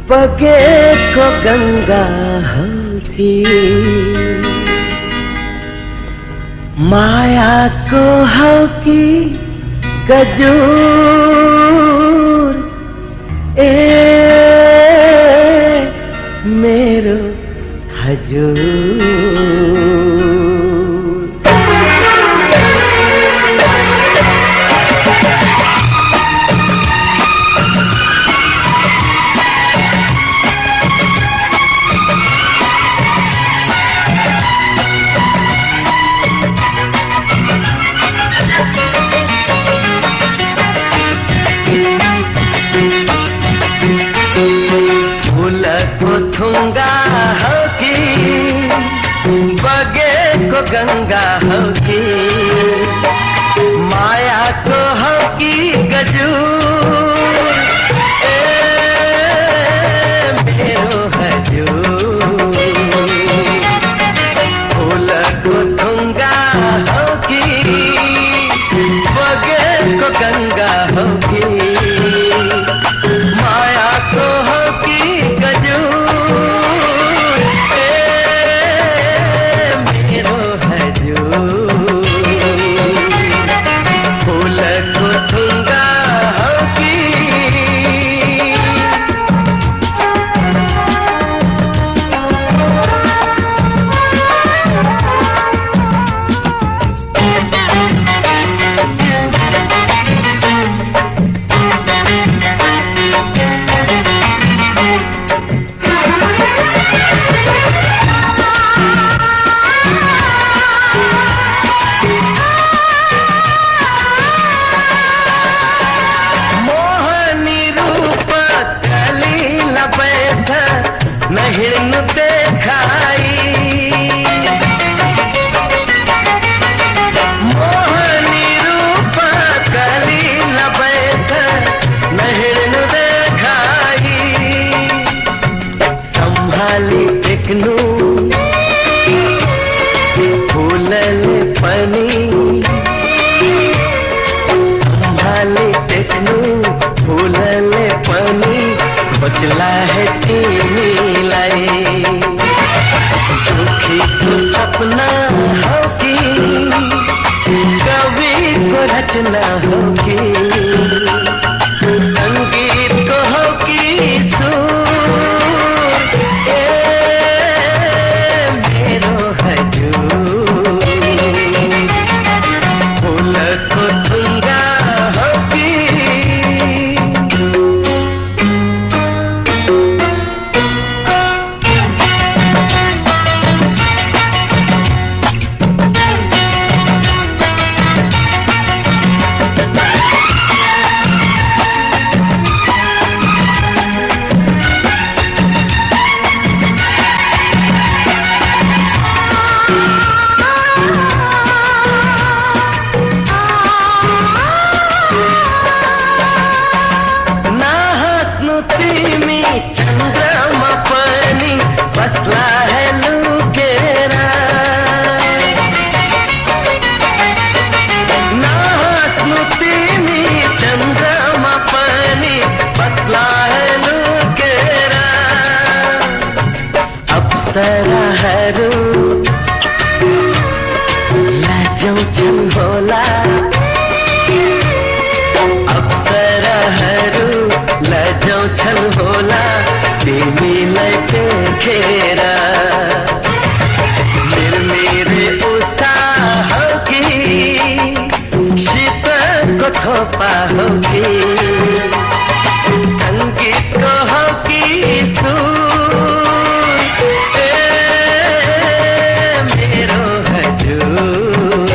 बगे को गंगा होगी, माया को होगी गजूर। ए मेरो हजूर। थुंगा होगी, बगे को गंगा होगी, माया को होगी गजूर। ए मेरो हजूर। फूल को थुंगा होगी, बगे को गंगा होगी, माया को होगी गजूर। हिरन देखाई मोहनी रूप कली लबैठ हिरन देखाई। संभाली टेकनू फूलल पनी, संभाली टेकनू फूलल पनी, बचला है लाई। झूठी तो सपना होगी, कवि को रचना होगी, संगीत को होगी सुर। ए मेरो हजूर। फूल को थुंगा होगी, चंद्रमा पानी बसला है लुकेरा। ना स्मृति में चंद्रमा पानी बसला है लुकेरा। अप्सरा हरू लाजो छन होला, अप्सरा हरू लाजो छन होला, तिमी लैके खेरा। मेरे उषा होगी, शीत को थोपा होगी, संगीत को होगी सुर। ए मेरो हजूर।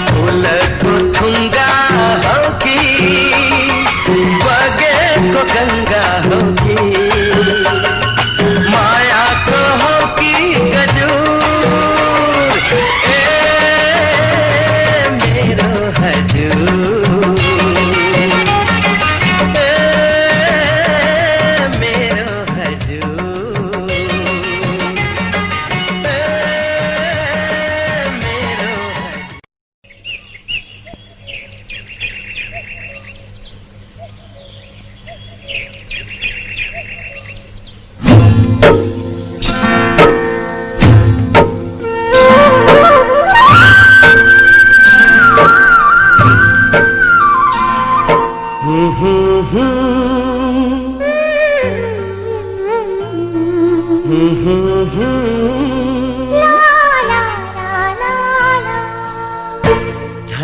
फूल को थुंगा होगी, बगे को गंगा होगी, माया को होगी गजूर। ए मेरो हजूर।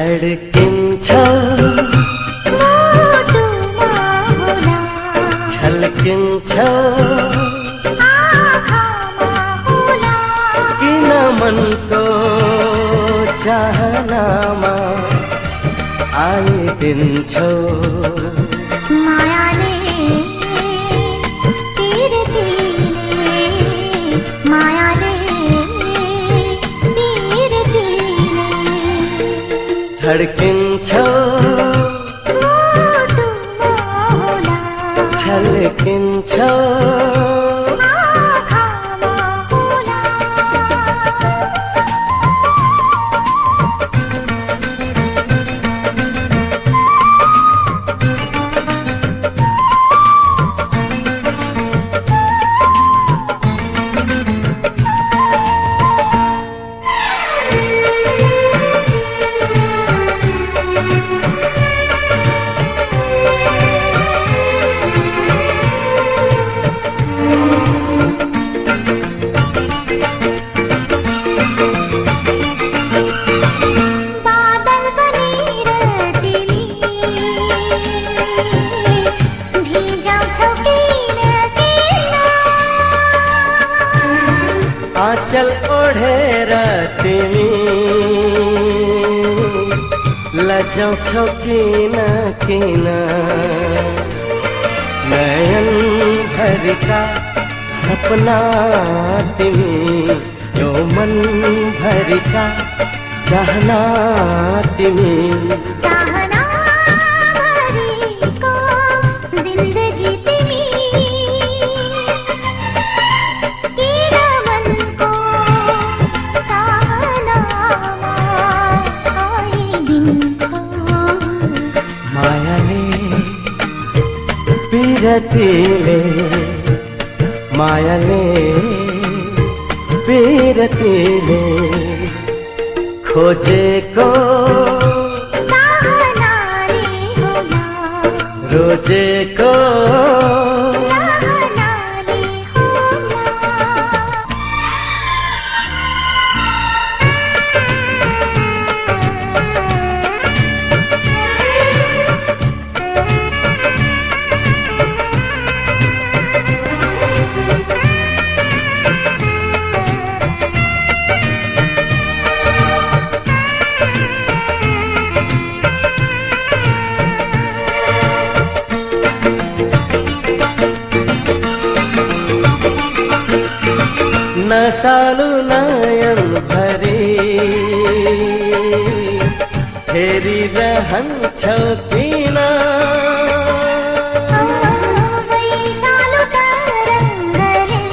धडकिन्छ छल्किन्छ किन मनको चाहनामा आइदिन्छौ मायाले तिरतिले मायाले तिरतिले धडकिन्छौ छल्किन्छौ आँचल ओढेर तिमी लजाउँछौ किन किन नयन भरिका सपना तिमी यो मन भरिका चाहना तिमी चाहना भरिको जिन्दगी तिमी किन मनको चाहनामा आइदिन्छौ मायाले पिरतीले मायाले पिरतीले खोजेको चाहनाले होला रोजेको चाहनाले होला नसालु नयन भरी हेरिरहन्छौ किन वैशालु तरङ्गले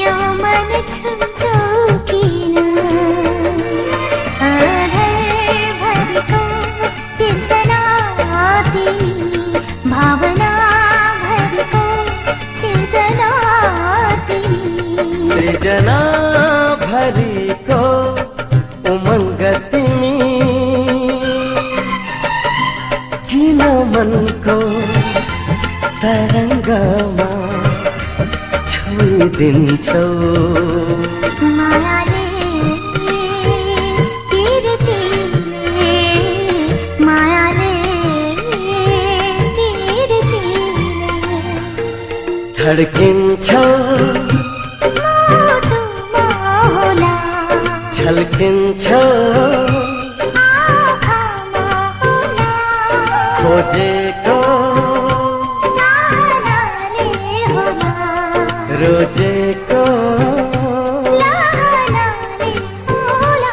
यो मन छुन्छौ किन आधारभरिको तिर्सना तिमी भावना भरिको सिर्जना तिमी सृजना भरिको उमङ्ग तिमी किन मनको तरङ्गमा छोइदिन्छौ मायाले तिरतिले मायाले तिरतिले धडकिन्छौ मुटुमा होला छल्किन्छौ आँखामा होला खोजेको चाहनाले होला रोजेको चाहनाले होला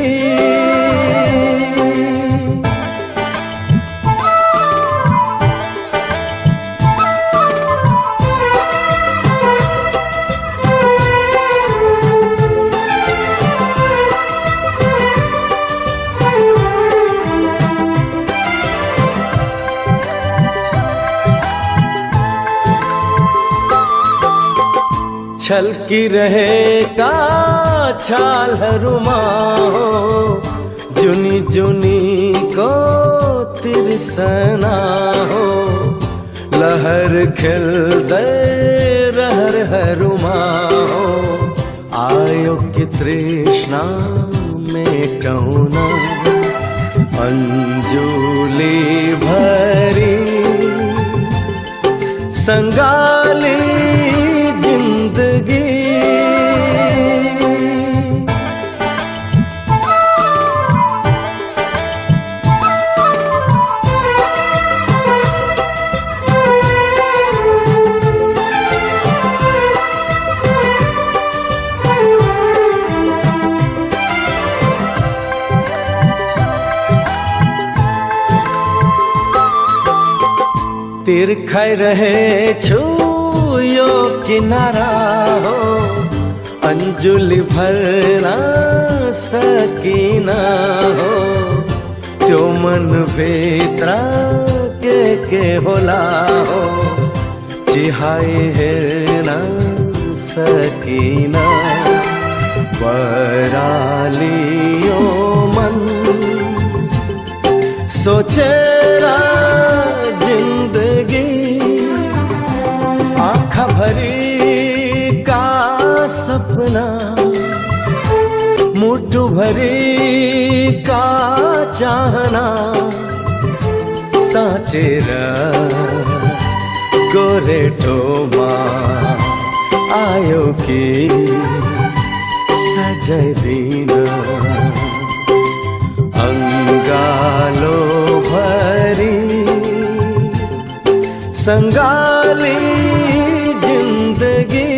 छलकी रहे का छालहरूमा हो जुनी जुनी को तिर्सना हो लहर खेल्दै रहरहरूमा हो आयो कि तृष्णा मेटाउन अन्जुली भरी संगाली जिंदगी तिर्खाई रहे छु यो किनारा हो अंजुली भर्न सकिन हो त्यो मन भित्र के होला हो चिहाई हेर्न सकिन बरालियो मन सोचेर जिंदगी आँखा भरी का सपना मुट्ठू भरी का चाहना साचेर गोरेटोमा आयो कि सजाइदिन अंगालो भरी संगाली जिंदगी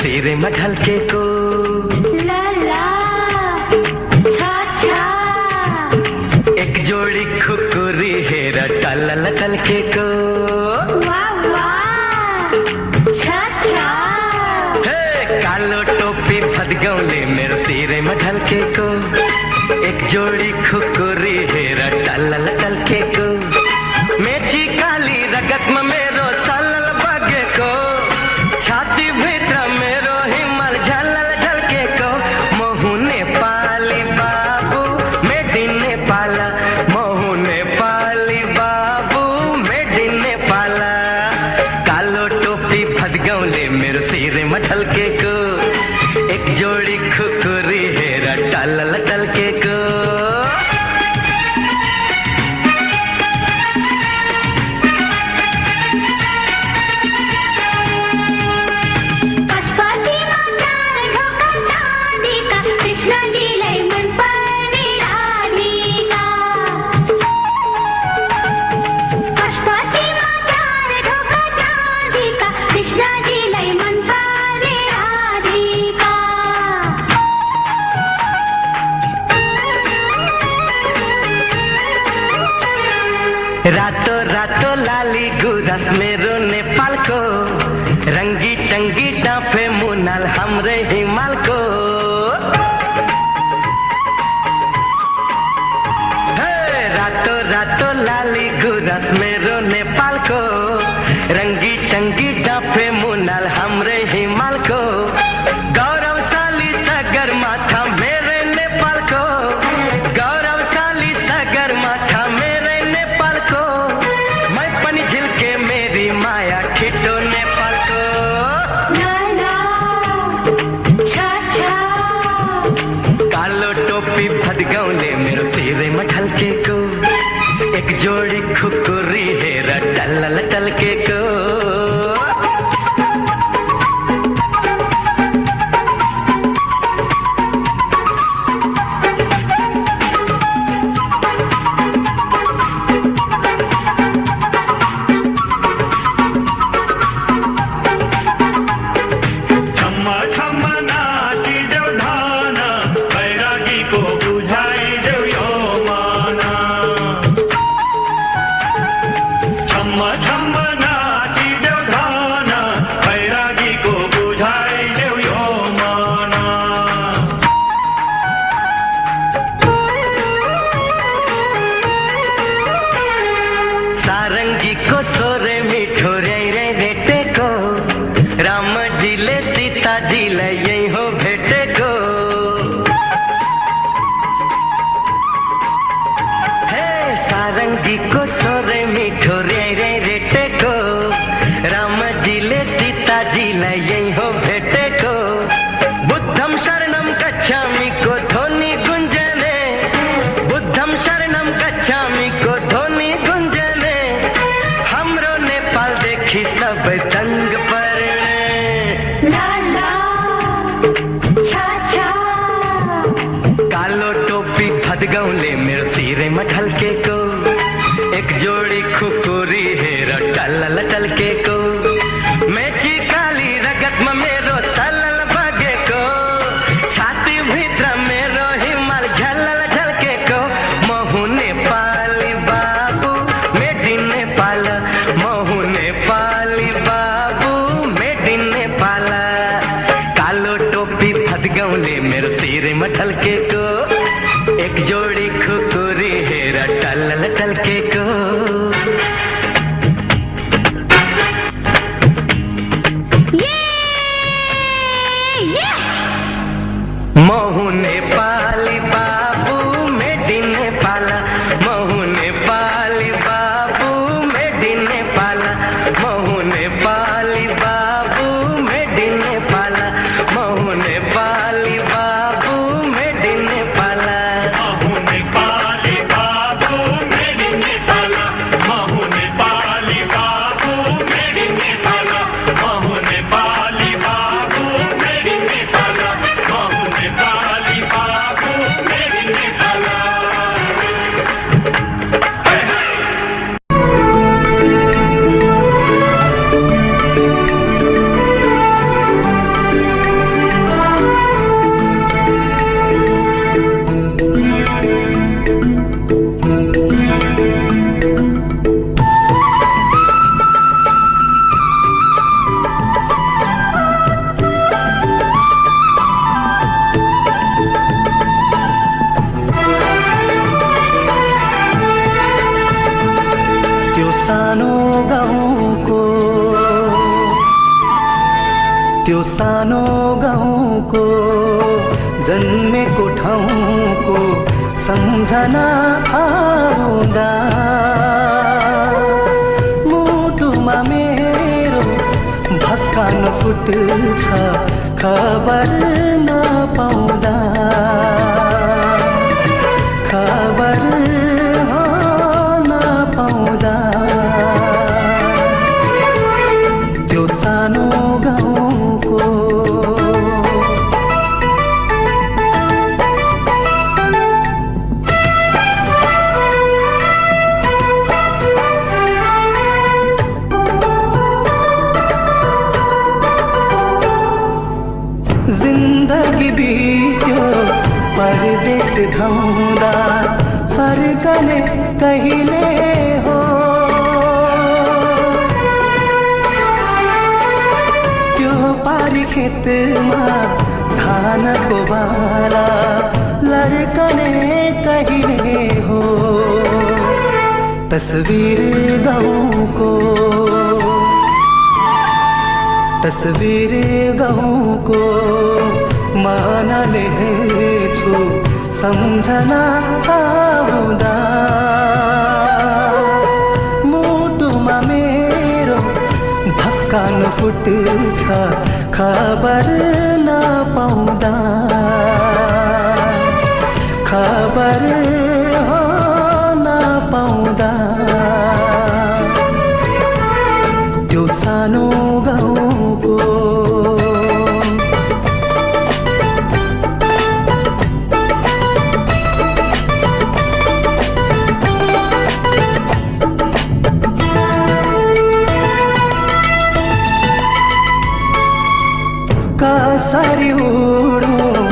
सिरे में ढलके को ला ला छा छा एक जोड़ी खुकुरी हेरा टलल टलके को वाह वाह छा छा हे कालो टोपी फदगौले मेरे सिरे में ढलके को एक जोड़ी खुकुरी हेरा टलल टलके को मेची काली रगत में मेरो सलल बगे को छाती भीतर मेरो हिमल झलल झलके को मोहुने पाली बाबू मेडिने पाला मोहुने पाली बाबू मेडिने पाला कालो टोपी फदगौले मेरो सिरे में ढलके को एक जोड़ी खुकुरी हेरा टलल टलके को रातो रातो लाली गुरस मेरो नेपाल को रंगी चंगी डाफे मुनाल हमरे हिमाल को रातो रातो लाली गुरस मेरो नेपाल को रंगी चंगी डाफे मुनाल हमरे हिमाल को गौरवशाली सगर माथा मेरे नेपाल को गौरवशाली सगर माथा मेरे नेपाल को मैं पनि झिल्के मेरी माया खिटो नेपाल को ला ला छा छा कालो टोपी सारंगी को सोरे मिठो रे रे रेटे को राम जी ले सीता जी ले यही हो भेटे को हे सारंगी को सोरे मिठो रे रे रेटे को राम जी ले सीता जी ले यही हो भेटे को बुद्धम शरणम गच्छामि को ध्वनि गुंजने बुद्धम शरणम गच्छामि को ध्वनि गुंजने हमरो नेपाल देखी सब दंग पर ला ला छा छा कालो टोपी भदगौले मेरो सिरे मठल के को एक जोड़ी खुकुरी हेर टल्लल टलके को मेची काली रगत में मेरो सलल बगे को छाती भीतर मेरो हिमाल झलल झलके को महु नेपाली बाबू मेडी नेपाल महु नेपाली बाबू मेडी नेपाल कालो टोपी भदगौले मेरो सिरे मठल के को एक जोड़ी खुकुरी हेर टल्लल टलके को महु नेपाली बाबू मेडी नेपाल महु नेपाली बाबू मेडी नेपाल महु नेपाली बाबू मेडी नेपाल महु नेपाली बाबू मेडी नेपाल महु नेपाली बाबू मेडी नेपाल महु नेपाली बाबू मेडी नेपाल महु नेपाली बाबू मेडी नेपाल महु नेपाली बाबू मेडी नेपाल त्यो सानो गाउँको जन्मेको ठाउँको सम्झना आउँदा मुटुमा मेरो भक्कान फुट्छ खबर नपाउँदा खबर नपाउँदा त्यो सानो गाउँको जिन्दगी बित्यो परदेश धाउँदा फर्कने कहिले हो त्यो पारी खेतमा धानको बाला लड्कने कहिले हो तस्वीर गाउँको तस्वीर गाउँको मानाले हेर्छु सम्झना आउँदा मुटुमा मेरो भक्कान फुट्छ खबर नपाउँदा खबर नपाउँदा त्यो सानो गाउँको कसरी उडौँ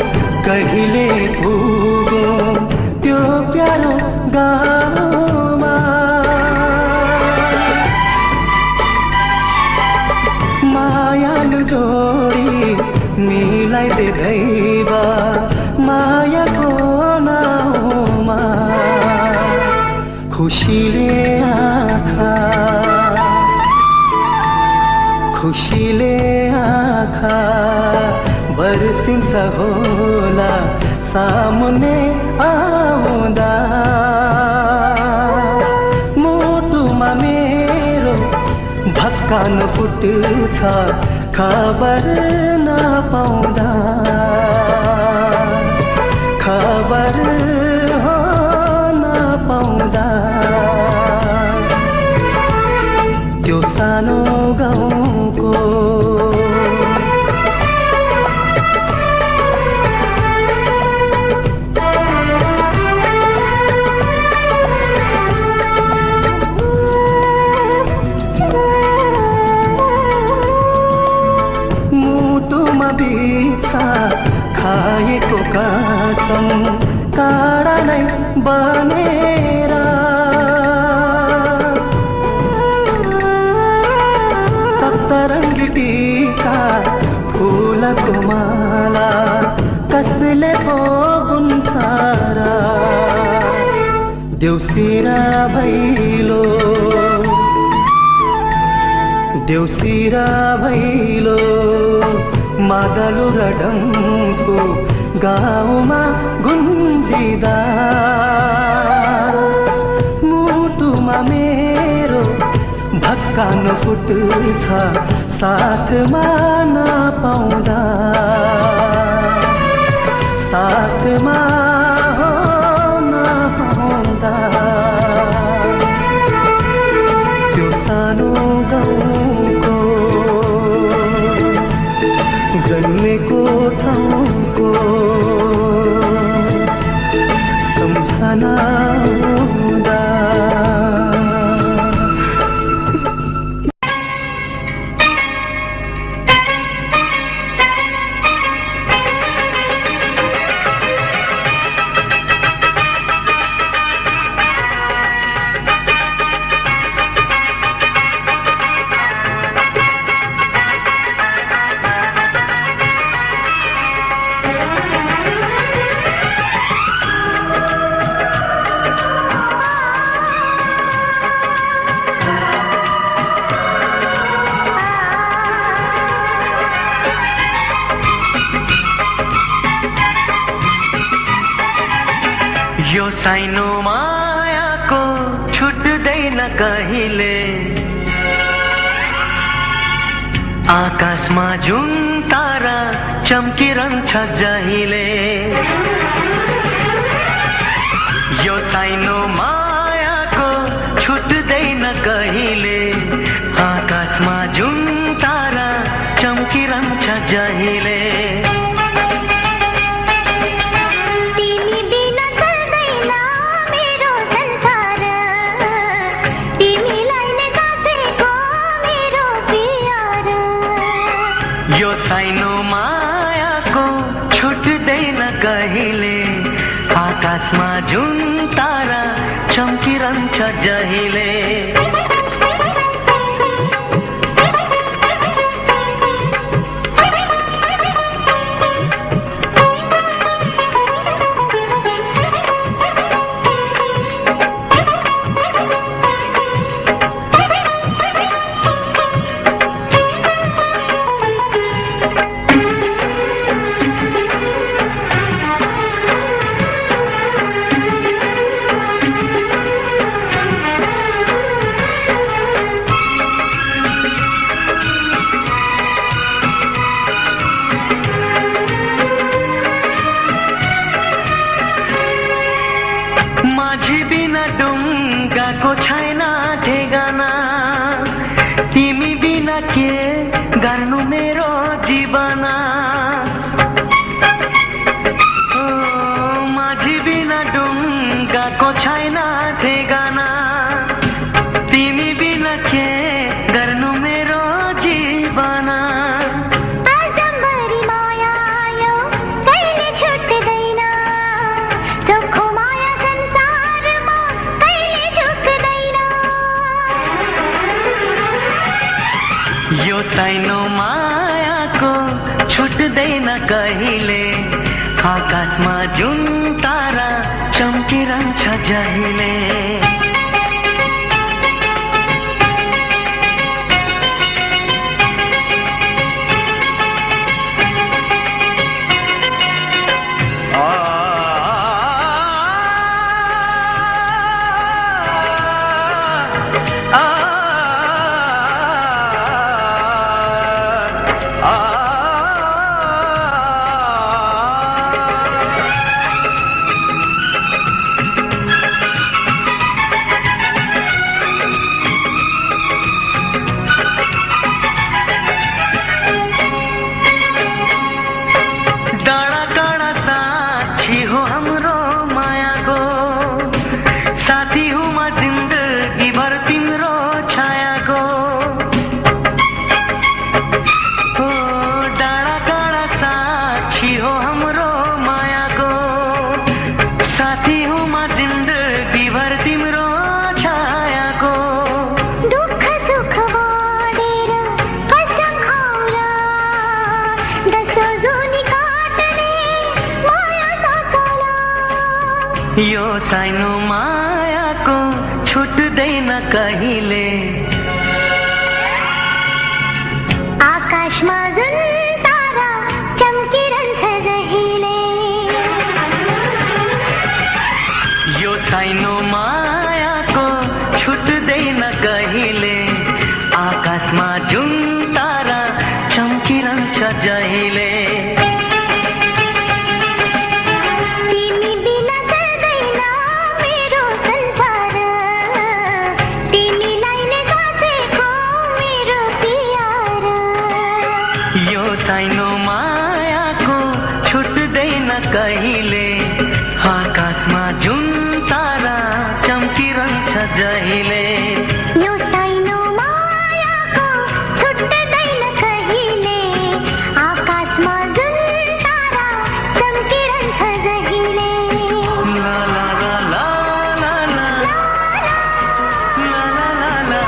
कहिले पुगौँ त्यो प्यारो गाउँमा मायालु जोडी मिलाइदे दैवा मायाको नाउँमा खुसीले आँखा खुसीले आँखा बर्सिन्छ होला सामुने आउँदा, मुटुमा मेरो भक्कान फुट्छ खबर नपाउँदा, खबर हो नपाउँदा। त्यो सानो गाउँको खाएको कसम काँडा नै बनेर, सप्तरङ्गी टीका फुलको माला कसले पो बुन्छ र, देउसिरा भैलो देउसिरा भैलो मादलो र डङ्को गाउँमा गुन्जिदा, मुटुमा मेरो भक्कान फुट्छ साथमा नपाउँदा, साथमा हो नपाउँदा। त्यो सानो गाउँको जन्मेको ठाउँको सम्झना हुँदा। यो साइनो मायाको छुट्दैन कहिले, आकाशमा जुन तारा चम्किरहन्छ जहिले। यो साइनो मायाको छुट्दैन कहिले, आकाशमा जुन तारा चम्किरहन्छ जहिले। यो साइनो मायाको छुट्दैन कहिले, आकाशमा जुन तारा चम्किरहन्छ जहिले। माझी बिना डुङ्गाको छैन ठेगाना, तिमी बिना के गर्नु मेरो जीवना। माझी बिना डुङ्गाको छैन ठेगाना, तिमी बिना के गर्नु मेरो जीवना। यो साइनो मायाको छुट्दैन कहिले, आकाशमा जुन तारा चम्किरहन्छ जहिले। यो सानो मायाको छुट्दैन कहिले। आकाशमा जुन तारा चम्किरहन्छ जहिले, यो सानो मायाको छुट्दैन कहिले। आकाशमा जुन तारा चम्किरहन्छ जहिले। तिमी बिना चल्दैन मेरो संसार, तिमीलाई नै साँचेको मेरो प्यार। यो सानो मायाको छुट्दैन कहिले। आकाशमा जुन तारा चम्किरहन्छ जहिले। यो सानो मायाको छुट्दैन कहिले। आकाशमा जुन तारा चम्किरहन्छ जहिले। ला ला ला ला ला ला ला ला ला ला।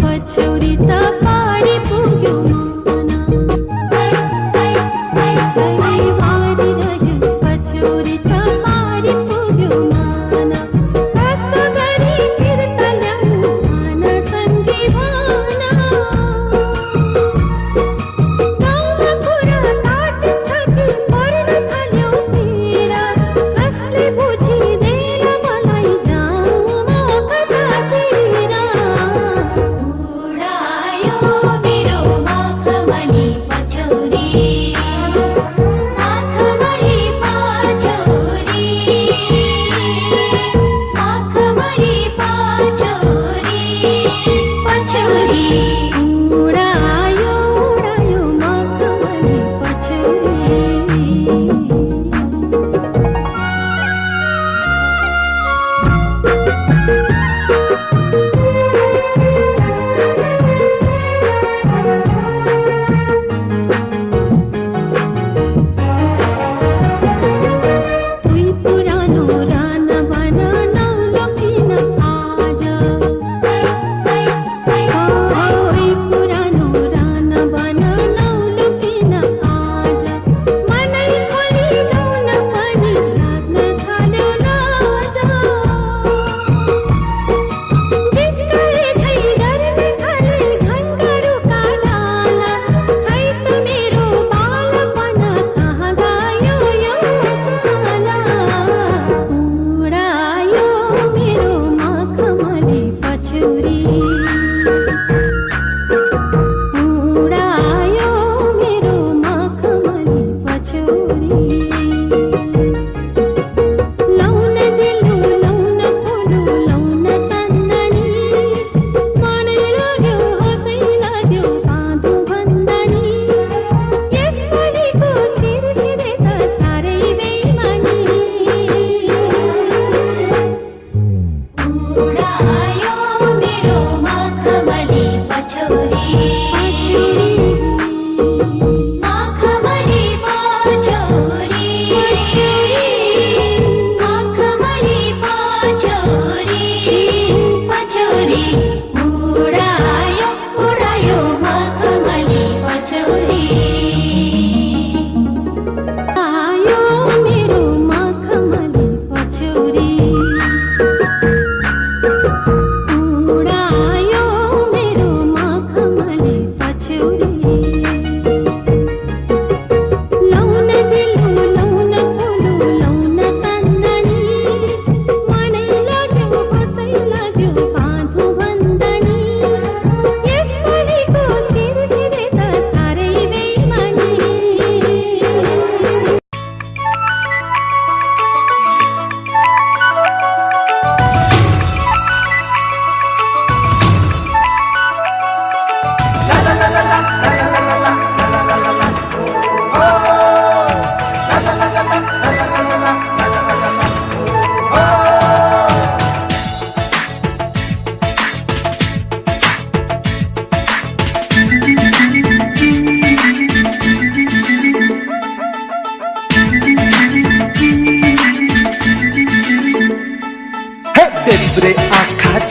पछौरी त पारी पुग्यो मन।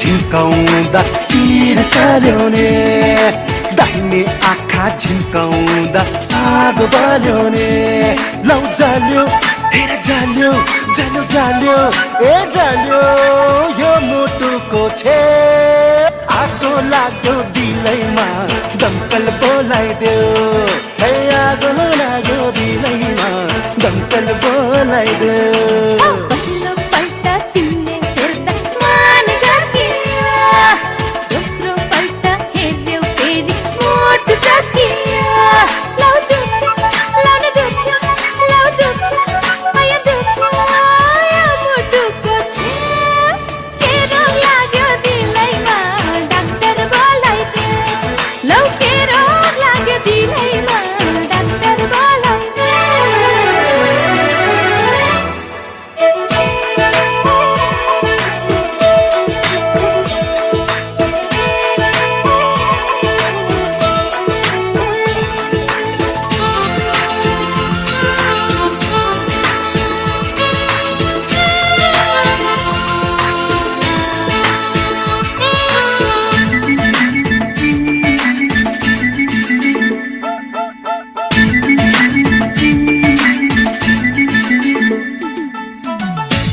झिम्काउँदा तीर चल्यो नि, दाहिने आँखा झिम्काउँदा आगो बल्यो नि। लौ जाल्यो हेर जाल्यो जाल्यो जाल्यो ए जाल्यो यो मुटुको छे। आगो लाग्यो दिलैमा दमकल बोलाइदेऊ, हे आगो लाग्यो दिलैमा दमकल बोलाइदेऊ। पहिलोपल्ट तिमीले हेर्दा मन झस्कियो, दोस्रो पल्ट हेर्यौ फेरि मुटु झस्कियो। लौ दुख्यो लौ न दुख्यो लौ दुख्यो आयो दुख्यो यो मुटुको छे। के रोग लाग्यो दिलैमा डाक्टर बोलाइदेऊ, लौ के रोग लाग्यो दिलैमा डाक्टर बोलाइदेऊ।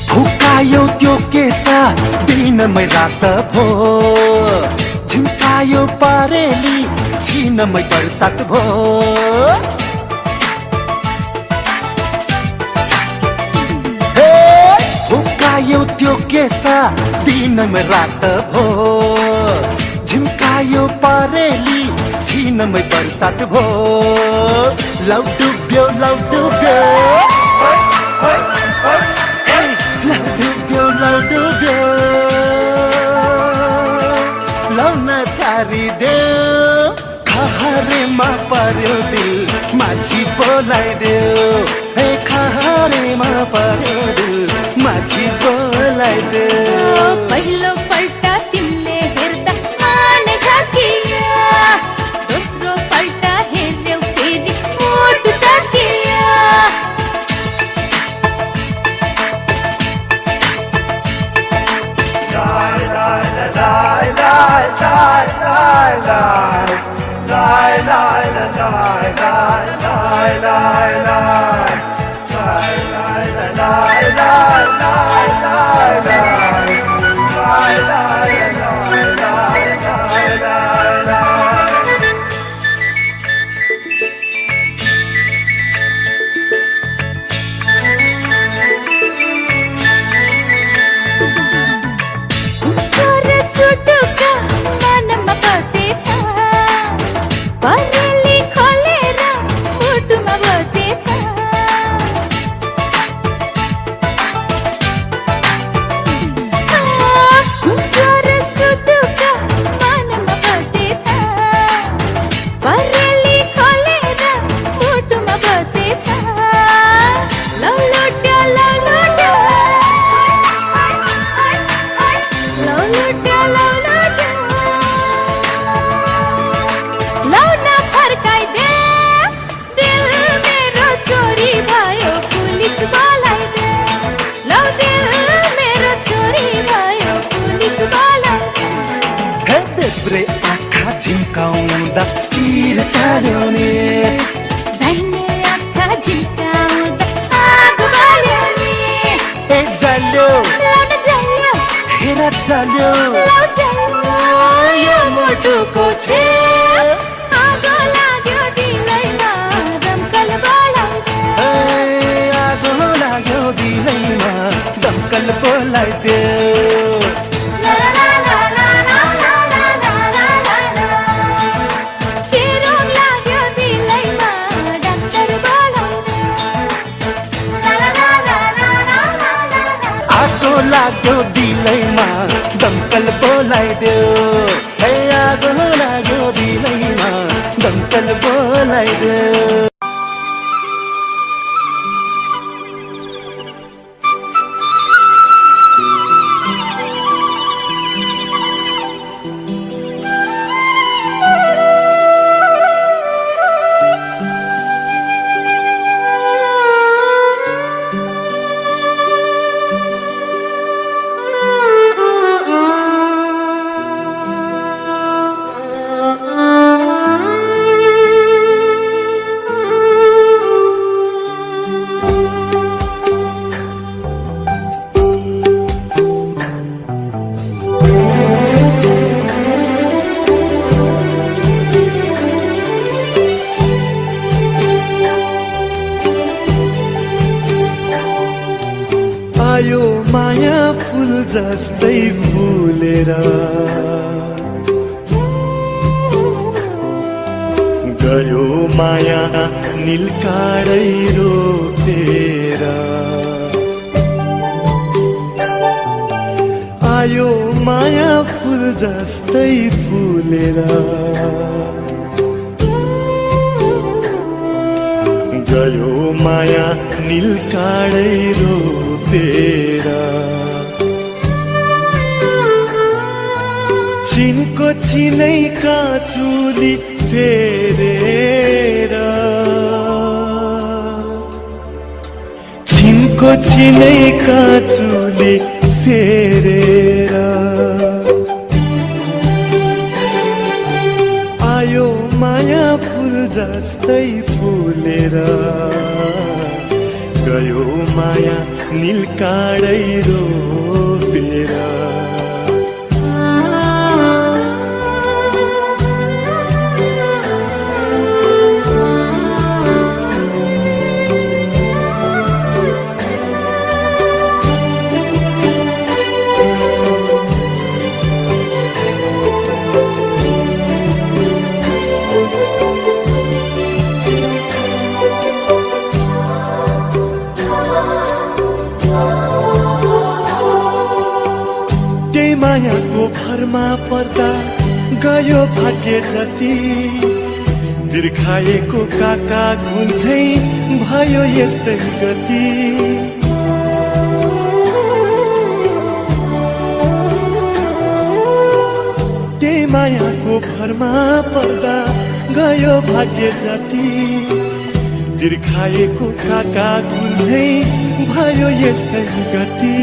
फुकायो त्यो केसा दिनमै रात भो, झिम्कायो परेली छिनमै बरसात भो। हे फुकायो त्यो केसा दिनमै रात भो, झिम्कायो परेली छिनमै बरसात भो। लौ डुब्यो लौ डुब्यो लौ डुब्यो लौ न तारिदेऊ, खहरेमा पर्यो दिल माझी बोलाइदेऊ, हे खहरेमा पर्यो दिल माझी बोलाइदेऊ। पहिलोपल्ट तिमीले हेर्दा मन झस्कियो, दोस्रो पल्ट हेर्यौ फेरि मुटु झस्कियो। चोर सुटुका मनमा बसेछ, परेली खोलेर मुटुमा बसेछ। चोर सुटुका मनमा बसेछ, परेली खोलेर मुटुमा बसेछ। लौ लुट्यो लौ लुट्यो लौ लुट्यो लौ लुट्यो लौ न फर्काइदे, दिल मेरो चोरी भयो पुलिस बोलाइदे। लौ दिल मेरो चोरी भयो पुलिस बोलाइदे। हे देब्रे आँखा झिम्काउँदा तीर चल्यो नि, दाहिने आँखा झिम्काउँदा आगो बल्यो नि। ए जाल्यो लौ न जाल्यो हेर जाल्यो लौ जाल्यो यो मुटुको छे। आगो लाग्यो दिलैमा दमकल बोलाइदेऊ, हे आगो लाग्यो दिलैमा दमकल बोलाइदेऊ। ला ला ला ला ला ला ला ला ला ला। के रोग लाग्यो दिलैमा डाक्टर बोलाइदेऊ, ला ला ला ला ला ला ला। आगो लाग्यो दिलैमा दमकल बोलाइदेऊ, हे आगो लाग्यो दिलैमा दमकल बोलाइदेऊ। आयो माया फुल जस्तै फुलेर गयो माया नीलकाडै रोपेर आयो माया फुल जस्तै फुलेर गयो माया नीलकाडै रोपेर छिनको छिनैका चुली फेरेर छिनको छिनैका चुली फेरेर आयो माया फुल जस्तै फुलेर गयो माया नीलकाडै रोपेर मायाको भरमा पर्दा गयो भाग्य जति दीर्घाएको काका गुन्छै भयो यस्तै गति त्यही मायाको भरमा पर्दा गयो भाग्य जति दीर्घाएको काका गुन्छै भयो यस्तै गति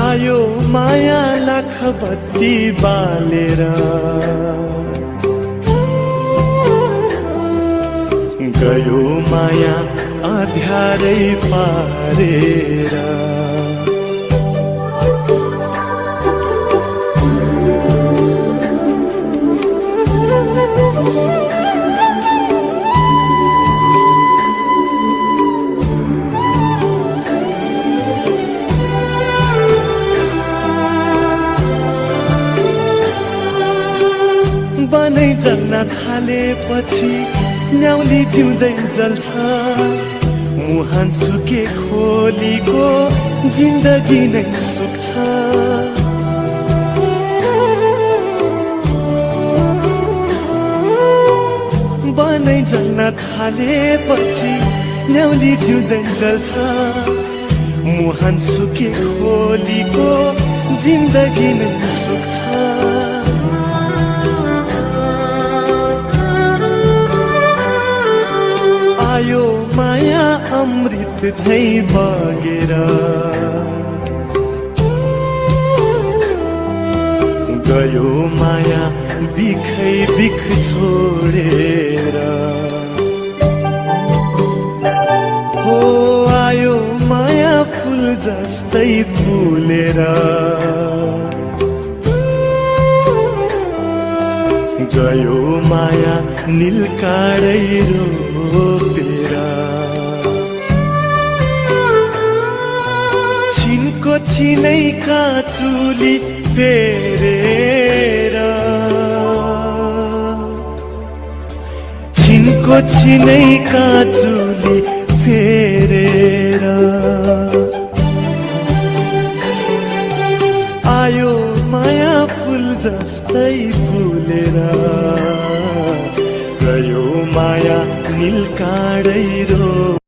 आयो माया लाख बत्ती बालेर गयो माया अँध्यारै पारेर बनै जल्न थालेपछि न्याउली जिउँदै जल्छ मुहान सुके खोलीको जिन्दगी नै सुक्छ बनै जल्न थालेपछि न्याउली जिउँदै जल्छ मुहान सुके खोलीको जिन्दगी नै सुक्छ आयो माया अमृत झै बगेर गयो माया बिखै बिख छोडेर हो आयो माया फुल जस्तै फुलेर गयो माया नीलकाडै रोपेर छिनको छिनैका चुली फेरेर छिनको छिनैका चुली फेरेर आयो माया फुल जस्तै फुलेर गयो माया नीलकाडै रोपेर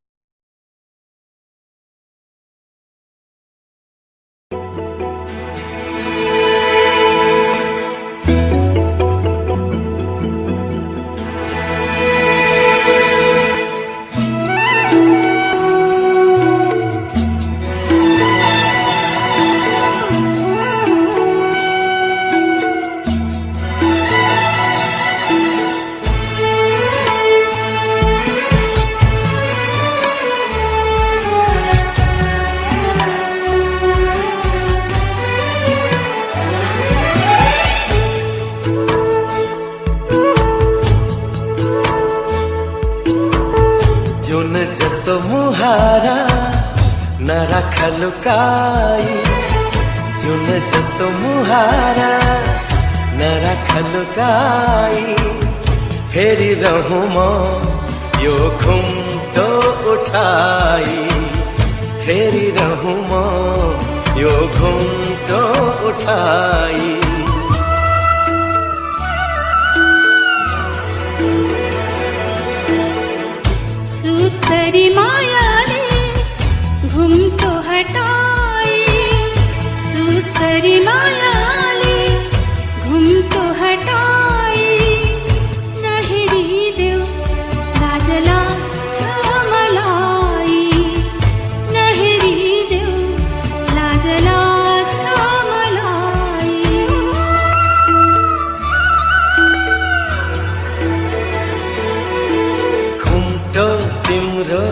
नराख लुकाई जुन जस्तो मुहारा नराख लुकाई हेरिरहूँ म यो घुम्टो उठाई हेरिरहूँ म यो घुम्टो उठाई सुस्तरी मायाले घुम्टो हटाई सुस्तरी मायाले घुम्टो हटाई नहेरिदेऊ लाज लाग्छ मलाई नहेरिदेऊ लाज लाग्छ मलाई घुम्टो तिम्रो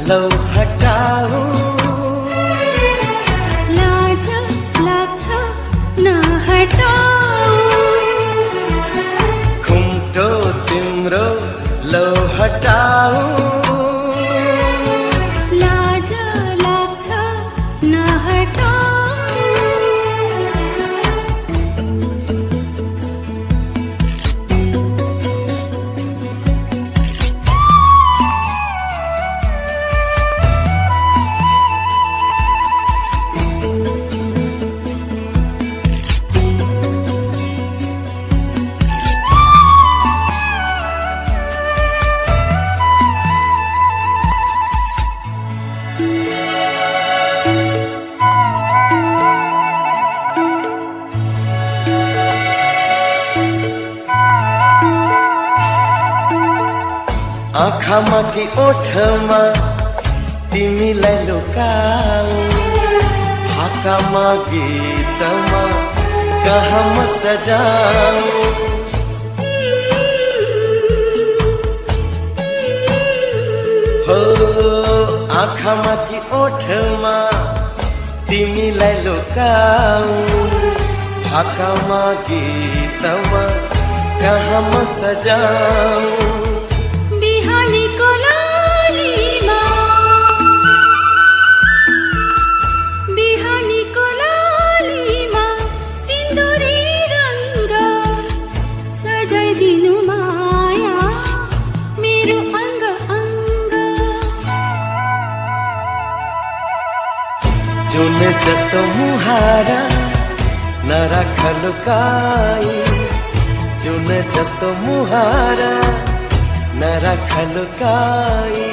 लौ हटाऊ लाज लाग्छ नहटाऊ घुम्टो तिम्रो लौ हटाऊ लाज लाग्छ नहटाऊ आँखामा कि ओठमा तिमीलाई लुकाऊ हाकामा गीतमा कहाँ म सजाऊ हो आँखामा कि ओठमा तिमीलाई लुकाऊ हाकामा गीतमा कहाँ म सजाऊ बिहानीको लालीमा बिहानीको लालीमा सिन्दुरी रङ्ग सजाइदिनु माया मेरो अङ्ग अङ्ग जुन जस्तो मुहारा नराख लुकाई जुन जस्तो मुहारा नराख लुकाई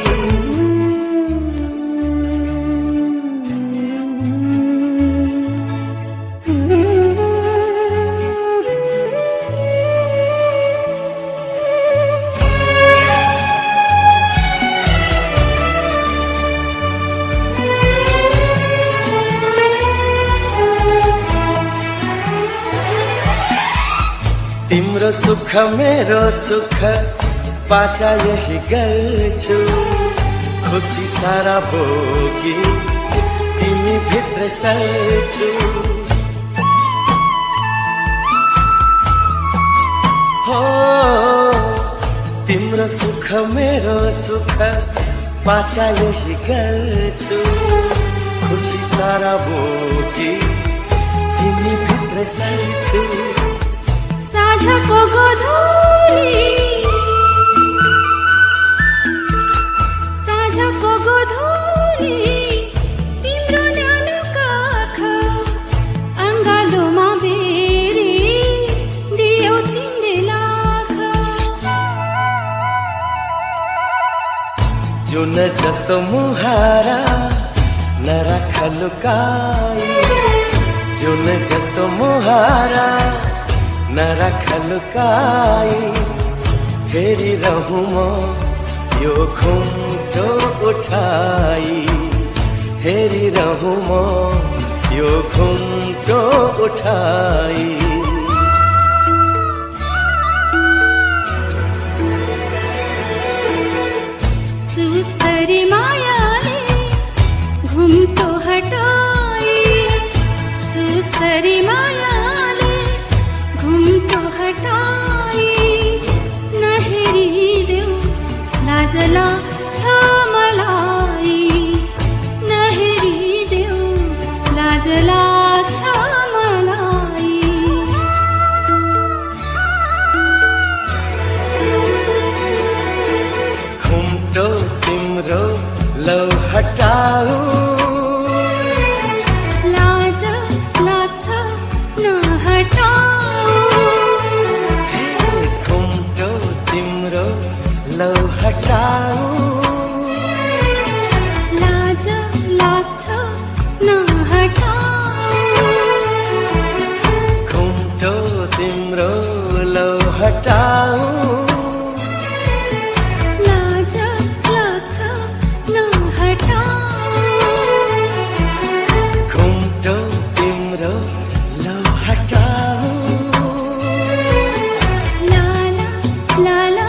तिम्रो सुख मेरो सुख बाचा यही गर्छु खुसी सारा भोगी तिमी भित्र सर्छु हो तिम्रो सुख मेरो सुख बाचा यही गर्छु खुसी सारा भोगी तिमी भित्र सर्छु साँझको गोधूली साँझको गोधूली तिम्रो न्यानो काख अङ्गालोमा बेरी दियौ तिमीले लाख जुन जस्तो मुहारा नराख लुकाई जुन जस्तो मुहारा नराख लुकाई हेरिरहूँ म यो घुम्टो उठाई हेरिरहूँ म यो घुम्टो उठाई सुस्तरी मायाले घुम्टो हटाई सुस्तरी मायाले घुम्टो हटाई नहेरिदेऊ लाज लाग्छ मलाई नहेरिदेऊ लाजा लाग्छ नहटाऊ घुम्टो तिम्रो लौ हटाऊ लाला लाला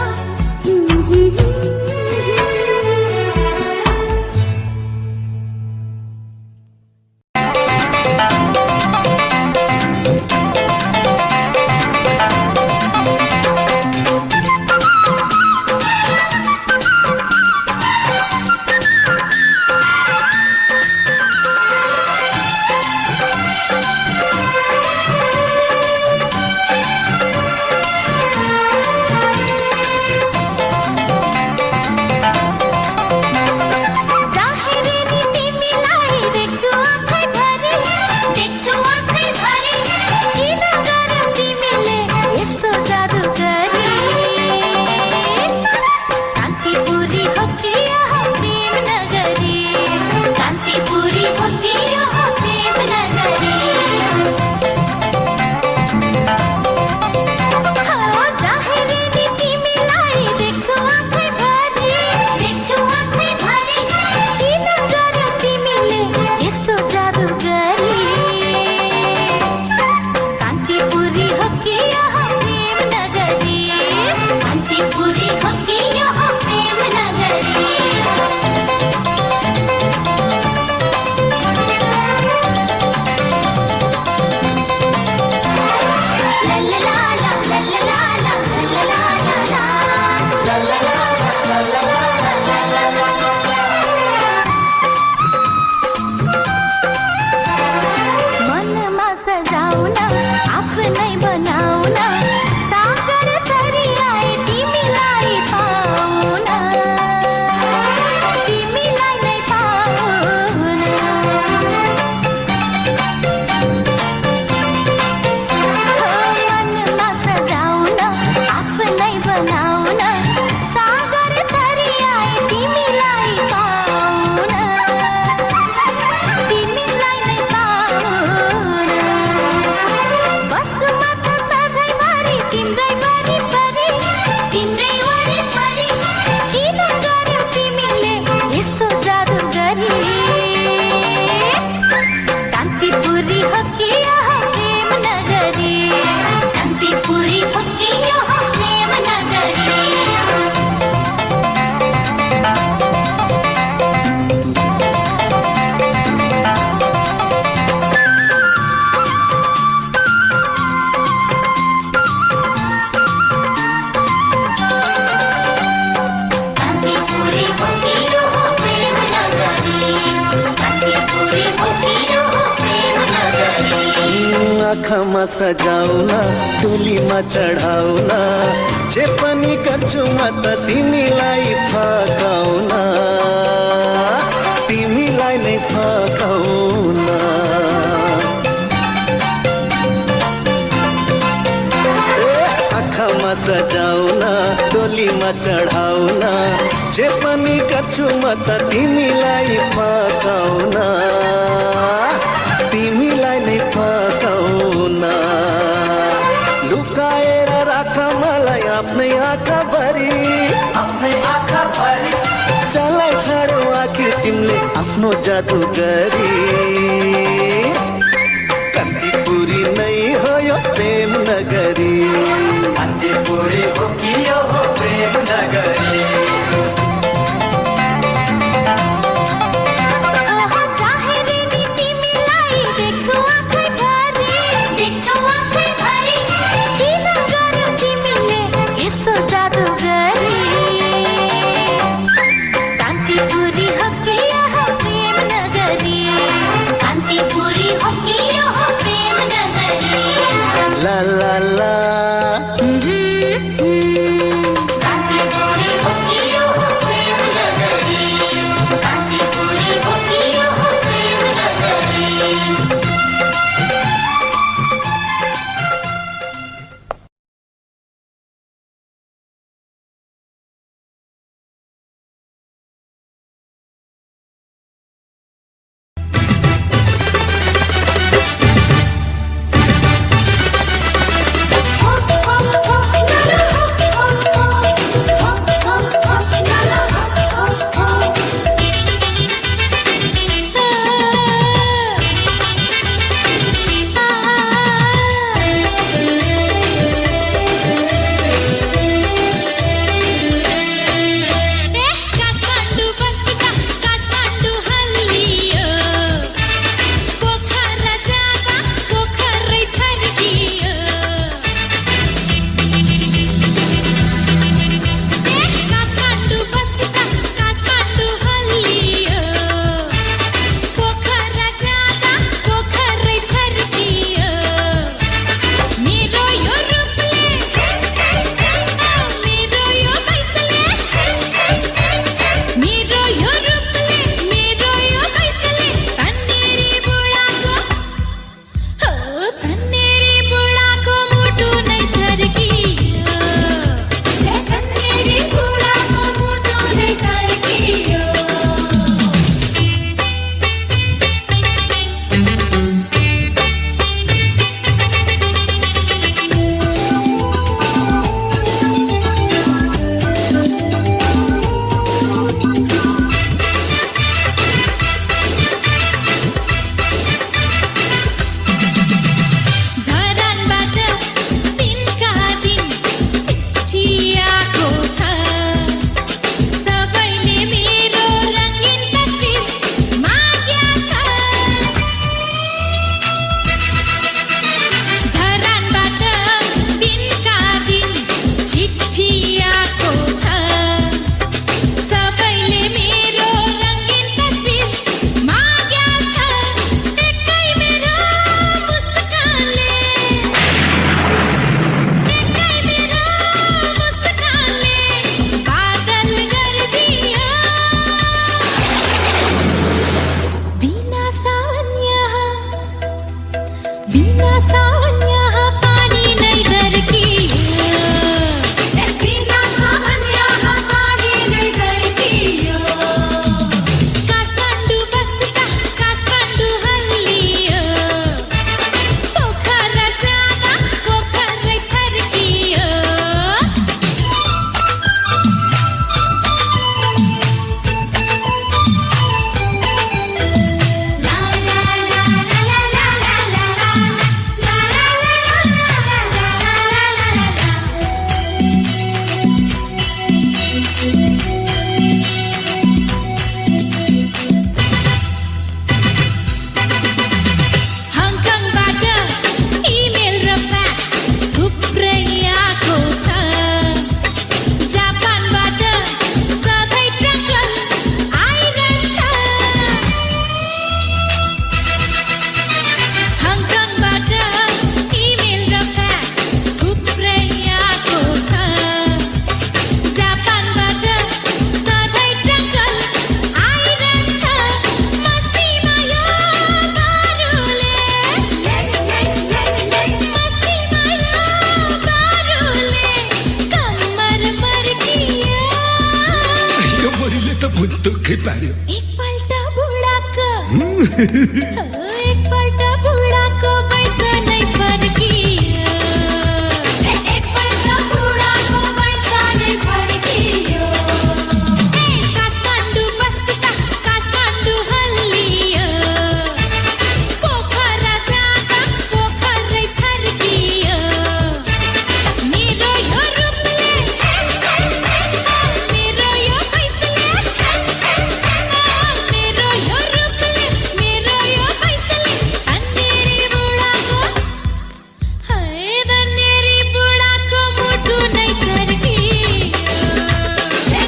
आँखामा सजाउन टोलीमा चढाउन जे पनि गर्छु म त तिमीलाई फकाउन तिमीलाई नै फकाउन आँखामा सजाउन टोलीमा चढाउन जे पनि गर्छु म त तिमीलाई फकाउन तिमीलाई नै फकाउन लुकाएर राख मलाई आफ्नै आँखाभरि चलाई छाडो आखिर तिमीले आफ्नो जादु गरी कान्तिपुरी नै हो यो प्रेम नगरी कान्तिपुरी हो कि यो हो प्रेम नगरी कान्तिपुरी हो कि यहाँ प्रेम नगरी कान्तिपुरी दुःखै पार्यो। एकपल्ट बुढाको एकपल्ट बुढाको पैसा नै फर्कियो एकपल्ट बुढाको पैसा नै फर्कियो काठमाडौँ बस्दा काठमाडौँ हल्लियो पोखरा जाँदा पोखरै फर्कियो मेरो यो रूपले मेरो यो पैसाले मेरो यो रूपले मेरो यो पैसाले धन्नेरी बुढाको धन्नेरी बुढाको मुटु नै चर्कियो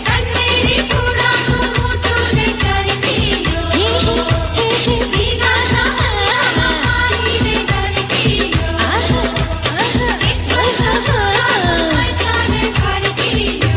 धन्नेरी बुढाको मुटु नै चर्कियो बिगार्न पानीले चर्कियो पैसाले फर्कियो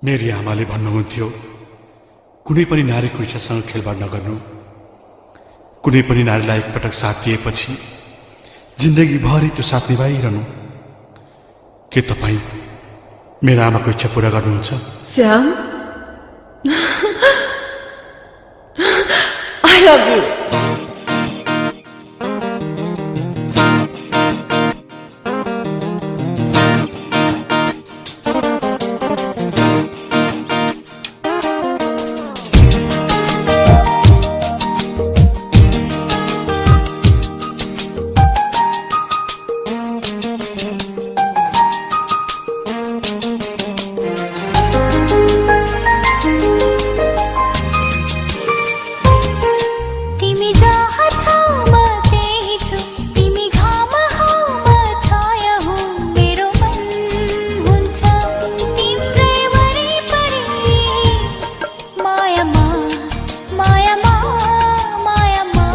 मेरी आमाले भन्नुहुन्थ्यो कुनै पनि नारीको इच्छासँग खेलबाड नगर्नु। कुनै पनि नारीलाई एकपटक साथ दिएपछि जिन्दगीभरि त्यो साथ निभाइरहनु। के तपाईँ मेरो आमाको इच्छा पूरा गर्नुहुन्छ? Shyam, I love you. तिमी जहाँ छौ म त्यही छु तिमी घाम हौ म छाया हुँ मेरो मन हुन्छ तिम्रै वरिपरि मायामा मायामा मायामा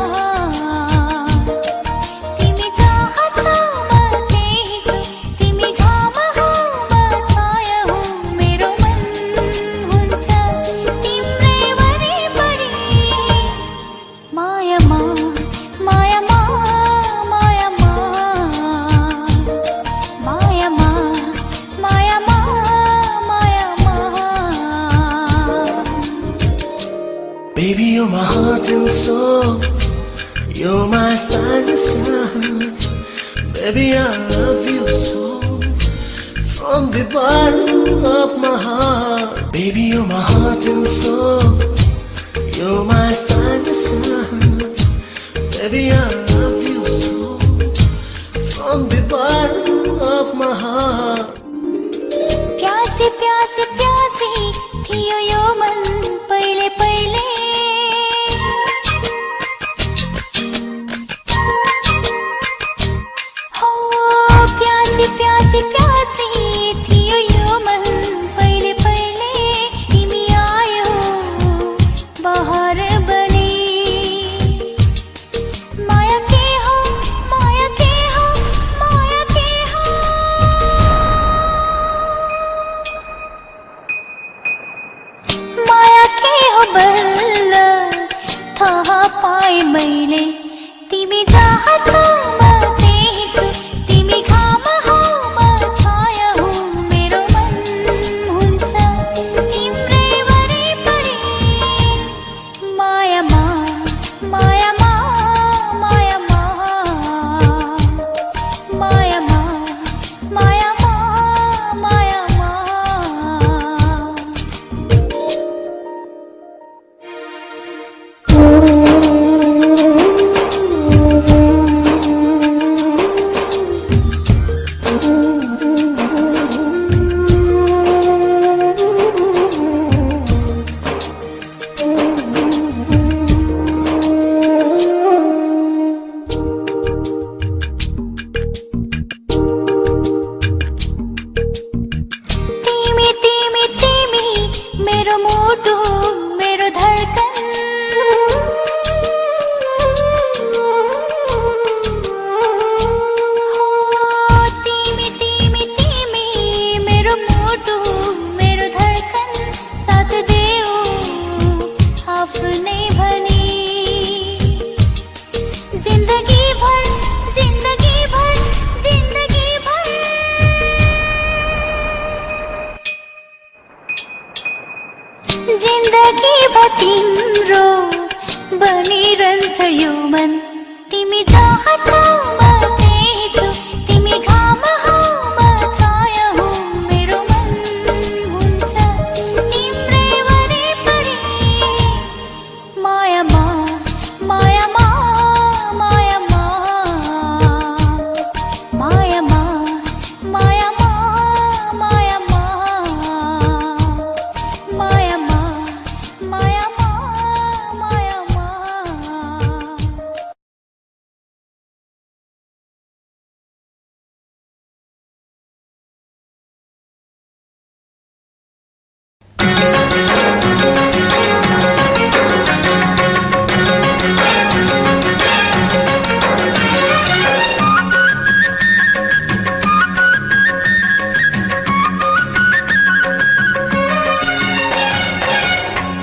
तिमी जहाँ छौ म त्यही छु तिमी घाम हौ म छाया हुँ मेरो मन हुन्छ तिम्रै वरिपरि मायामा मायामा मायामा मायामा मायामा मायामा Baby, you're my heart and soul. You're my sunshine. Baby, I love you so. From the bottom of my heart. Baby, you're my heart and soul. You're my sunshine. Baby, I love you so. From the bottom of my heart. प्यासी प्यासी प्यासी थियो यो मन पहिले पहिले हो प्यासी प्यासी प्यासी थियो यो मन पहिले पहिले तिमी आयो बहार बनी माया के हो माया के हो माया के हो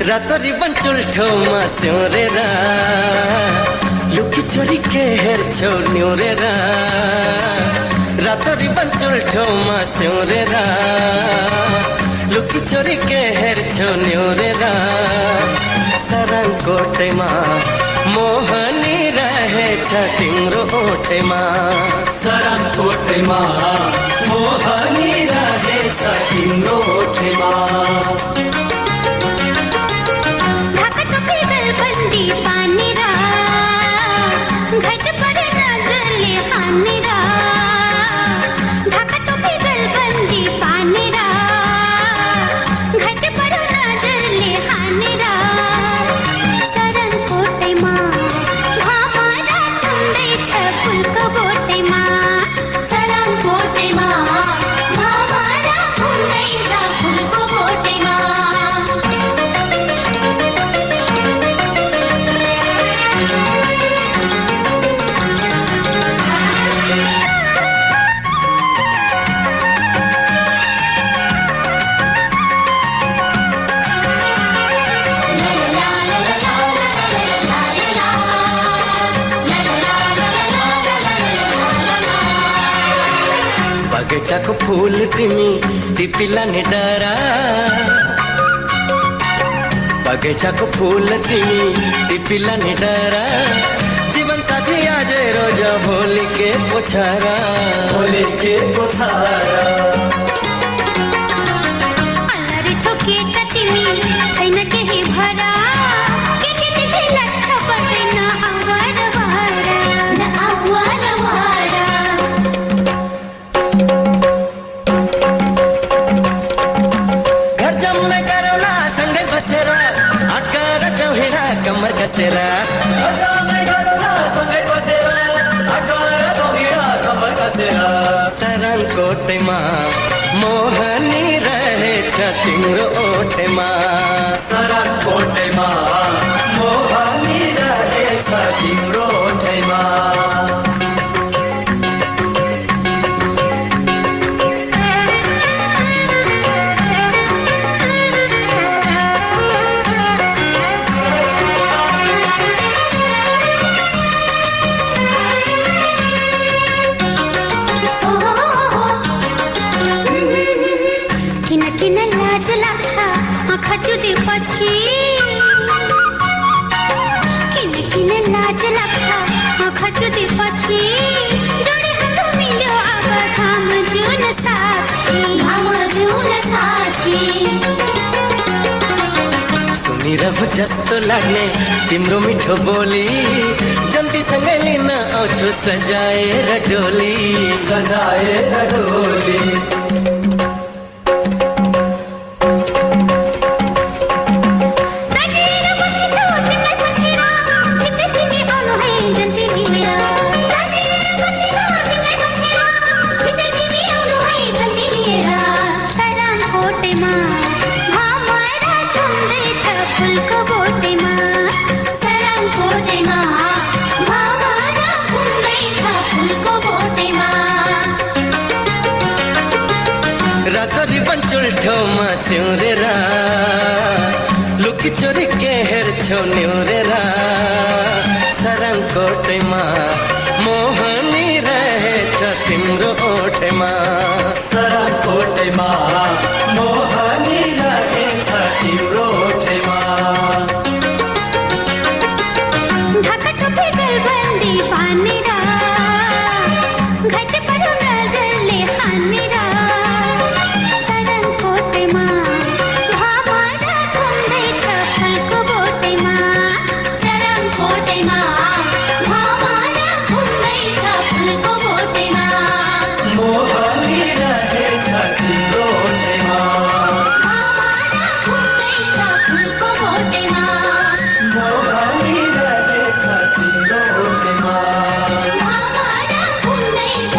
रातरी बन्चुल्ठोमा स्याउरेर लुकी चोरी के हेर्छौ न्युरेर रातरी बन्चुल्ठोमा स्याउरेर लुकी चोरी के हेर्छौ न्युरेर सरङकोटैमा मोहनी रहेछ तिम्रो ओठैमा सरङकोटैमा मोहनी रहेछ तिम्रो ओठैमा बंदी पानी रा घट पर नजरले हानी रा ढाका टोपी बंदी पानी रा घट पर नजरले हानी रा सरङकोटैमा भामारा ठुन्दैछ फुलको बोटैमा सरङकोटैमा भामारा ठुन्दैछ फुलको बोटैमा बगैँचाको फुल तिमी टिपिलाने डरा बगैँचाको फुल तिमी टिपिलाने डरा जीवन साथी आज रोज भोलि के पोछारा भोलि के पोछारा अलरी ठोकिएका तिमी छैन केही भरा के लट्ठ पर्दैन आवार भरा न आवार भरा घर जम्मै गरौला सँगै बसेर अटकर चौहिडा कम्मर कसेर सरङकोटैमा मोहनी रहेछ तिम्रो ओठैमा सरङकोटैमा मोहनी रहेछ तिम्रो ओठैमा किन किन लाज लाग्छ आँखा चुदेपछि किन किन लाज लाग्छ आँखा चुदेपछि जोडी हाम्रो मिल्यो अब घाम जुन साक्षी सुनिरहु जस्तो लाग्ने तिम्रो मिठो बोली जन्तीसँगै लिन आउँछु सजाएर डोली सजाएर डोली सरङकोटैमा भामारा ठुन्दैछ फुलको बोटैमा सरङकोटैमा भामारा ठुन्दैछ फुलको बोटैमा रातरी बन्चुल्ठोमा स्याउरेर लुकी चोरी के हेर्छौ न्युरेर सरङकोटैमा मोहनी रहेछ तिम्रो ओठैमा सरङकोटैमा मोहनी रहेछ तिम्रो ओठैमा ढाका टोपी बन्दी पानी रा घट पर नजरले हानी रा सरङकोटैमा भामारा ठुन्दैछ फुलको बोटैमा सरङकोटैमा भामारा ठुन्दैछ फुलको बोटैमा मोहनी रहेछ तिम्रो ओठैमा भामारा ठुन्दैछ फुलको बोटैमा मोहनी रहेछ तिम्रो ओठैमा भामारा ठुन्दैछ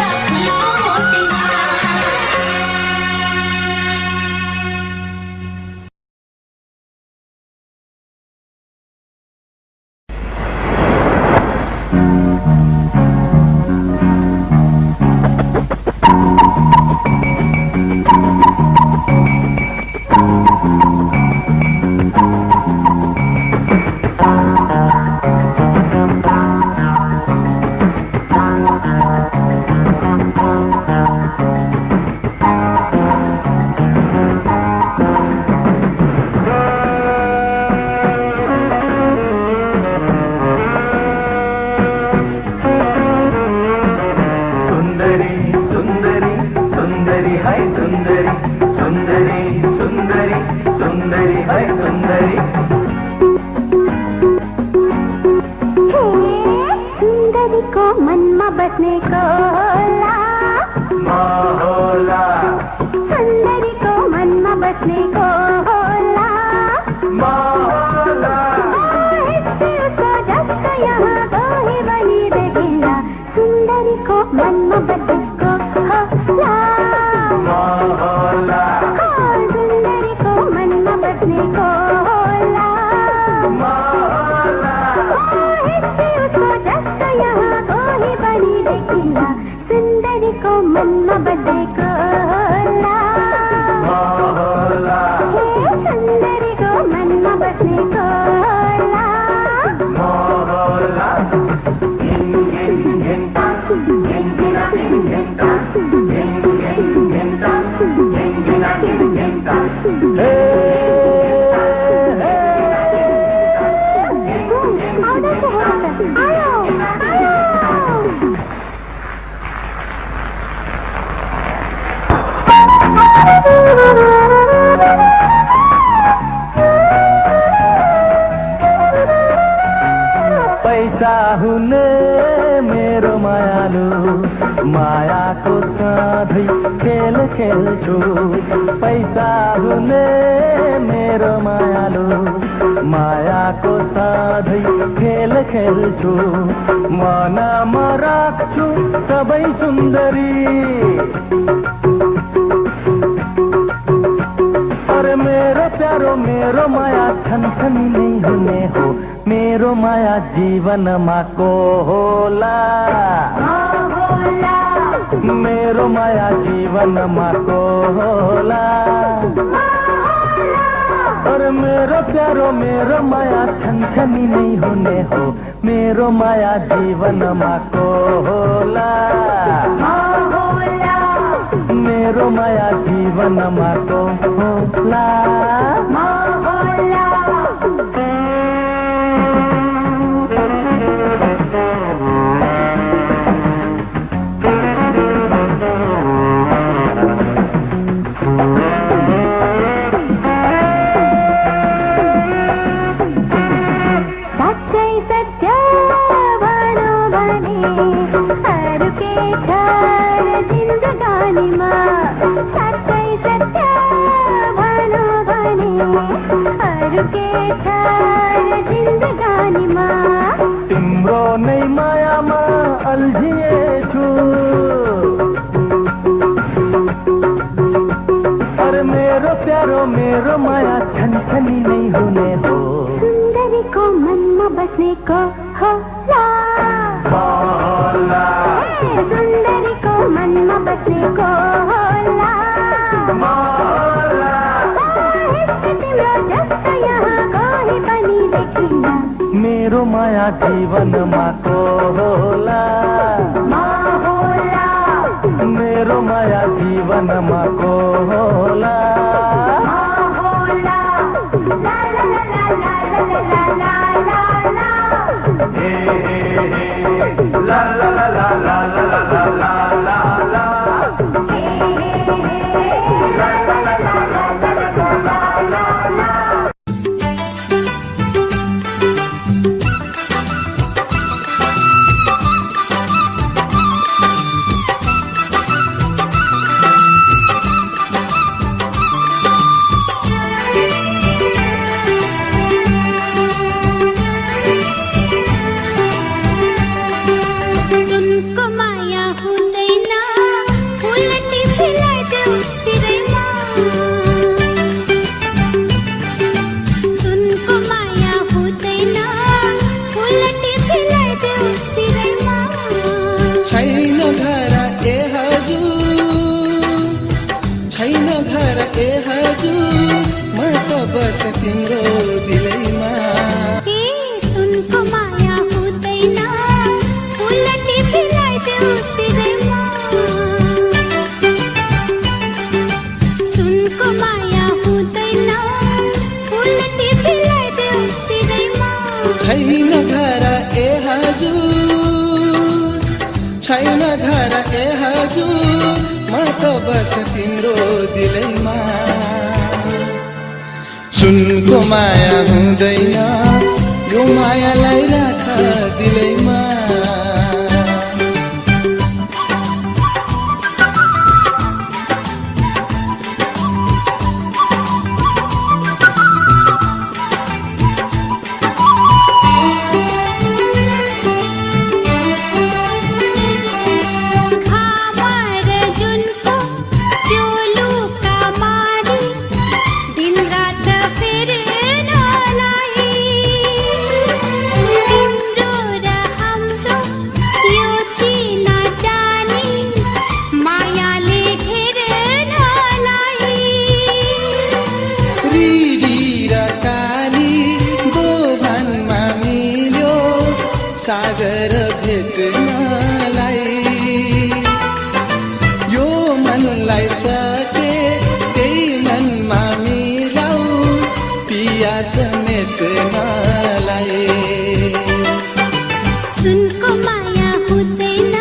बसेको होला होला सुन्दरीको मनमा बस्नेको होला होला उसको जस्तो यहाँ कोही पनि देखिन्न सुन्दरीको मनमा बसेको होला होला सुन्दरीको मनमा बस्नेको होला उसको जस्तो यहाँ कोही पनि देखिन्न सुन्दरीको मनमा बसेको होला सुन्दरीको मनमा बस्नेको होला पैसा हुने मेरो मायालु मायाको सधैँ खेल खेल्छु पैसा हुने मेरो मायालु मायाको सधैँ खेल खेल्छु मनमा राख्छु सबै सुन्दरी अरे मेरो प्यारो मेरो माया छनछनी नै हुने हो मेरो माया जीवनमा को होला मेरो माया जीवनमा को होला और मेरो प्यारो मेरो माया छनछनी नै हुने हो मेरो माया जीवनमा को होला मेरो माया जीवनमा को होला तिम्रो नै मायामा अल्झिएछु अरे मेरो प्यारो मेरो माया छनछनी नै हुने हो सुन्दरीको मनमा बस्नेको होला सुन्दरीको मनमा बस्नेको होला तिम्रो जस्तो यहाँ कोही पनि देखिन्न मेरो माया जीवनमा को होला मेरो माया जीवनमा को होला ला ला ला ला ला ला ला ला ला ला सुनको माया हुँदैन उल्टी फिलाइदेऊ सिरैमा सुनको माया हुँदैन उल्टी फिलाइदेऊ सिरैमा छैन घर ए हजुर छैन घर ए हजुर म त बस तिम्रो दिलैमा सुनको माया हुँदैन उल्टी फिलाइदेऊ सिरैमा सुनको माया हुँदैन उल्टी फिलाइदेऊ सिरैमा छैन घर ए हजुर छैन घर ए हजुर म त बस तिम्रो दिलैमा सुनको माया हुँदैन यो मायालाई राख दिलैमा सके त्यही मनमा मिलाऊ पियास मेट्नलाई सुनको माया हुँदैन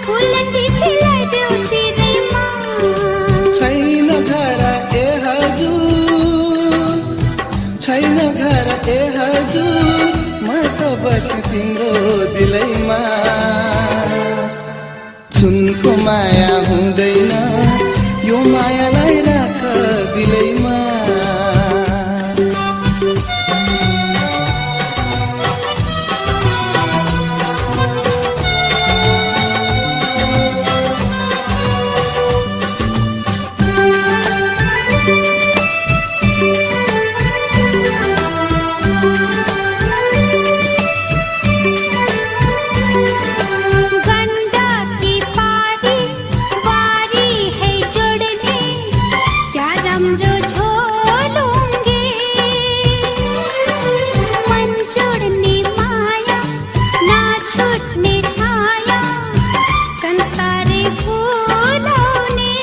फुलटी खिलाइदेऊ सिरैमा छैन घर ए हजुर छैन घर ए हजुर म त बसी तिम्रो दिलैमा सुनको माया हुँदैन यो मायालाई राख दिलैमा गण्डकी पारी वारी है जोडने क्या राम्रो झोलुङ्गे मन जोड्ने माया नछुट्ने छाया संसारै भुलाउने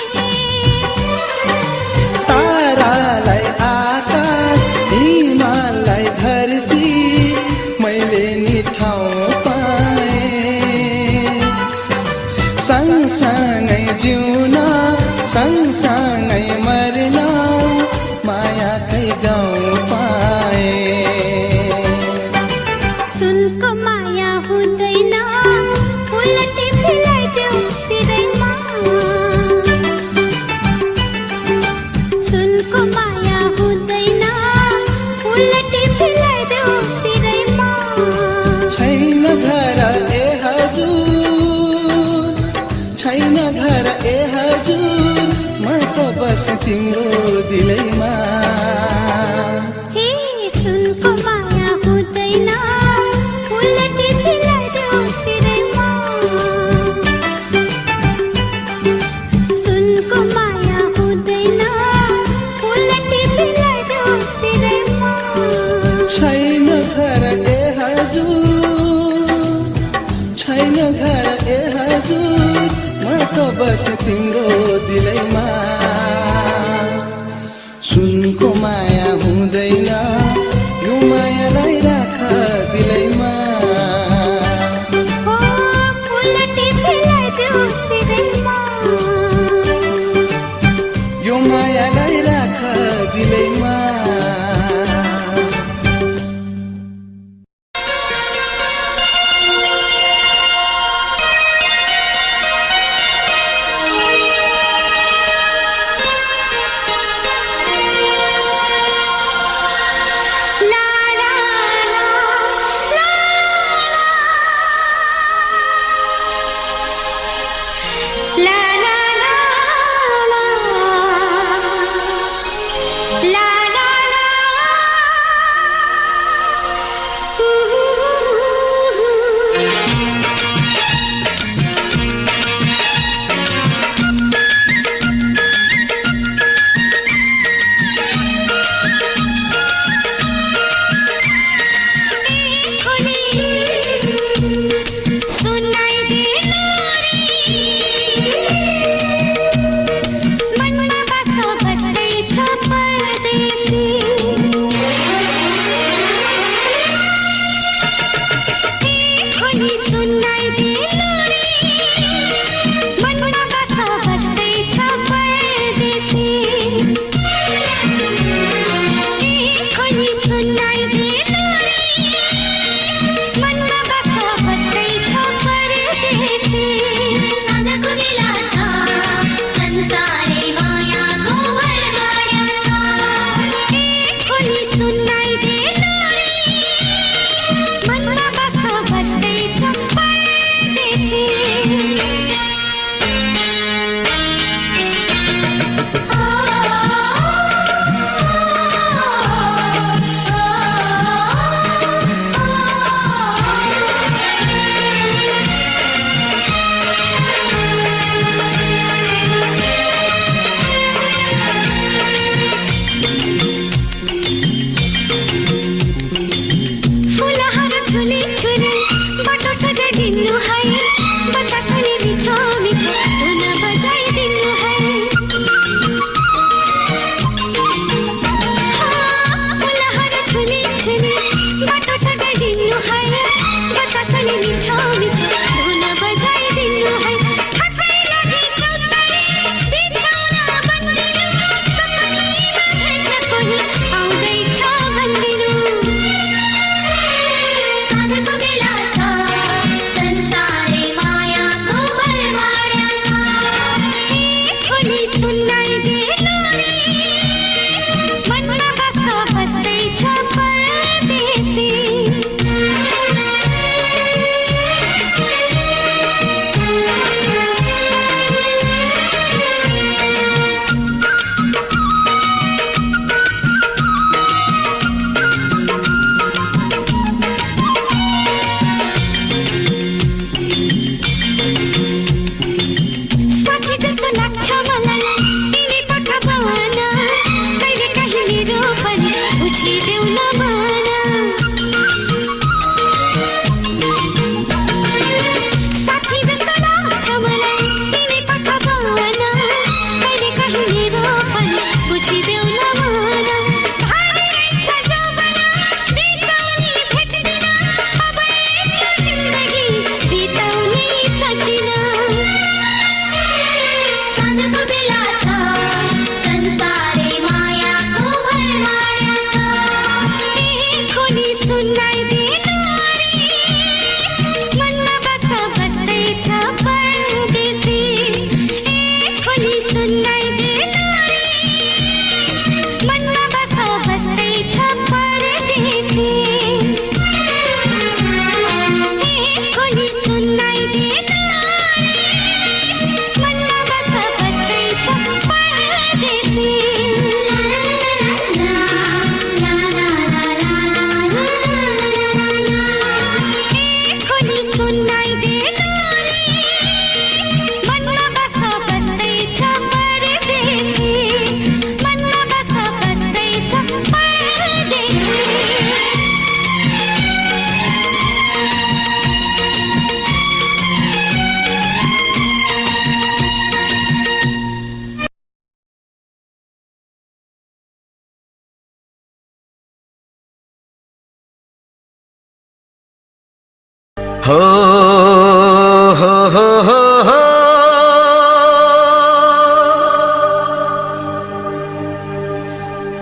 तारालाई आकाश हिमाललाई धरती मैले नि ठाउँ पाएँ सँगसँगै जिउन सँगसँगै मर्न मायाकै गाउँ पाएँ सुनको माया हुँदैन उल्टी फिलाइदेऊ सिरैमा सुनको माया हुँदैन उल्टी फिलाइदेऊ सिरैमा छैन घर ए हजुर छैन घर ए हजुर म त बस तिम्रो दिलैमा हे सुनको माया हुँदैन उल्टी फिलाइदेऊ सिरैमा सुनको माया हुँदैन उल्टी फिलाइदेऊ सिरैमा छैन घर ए हजुर छैन घर ए हजुर म त बस तिम्रो दिलैमा सुनको माया हुँदैन यो मायालाई राख दिलैमा ओ उल्टी फिलाइदेऊ सिरैमा यो मायालाई राख दिलैमा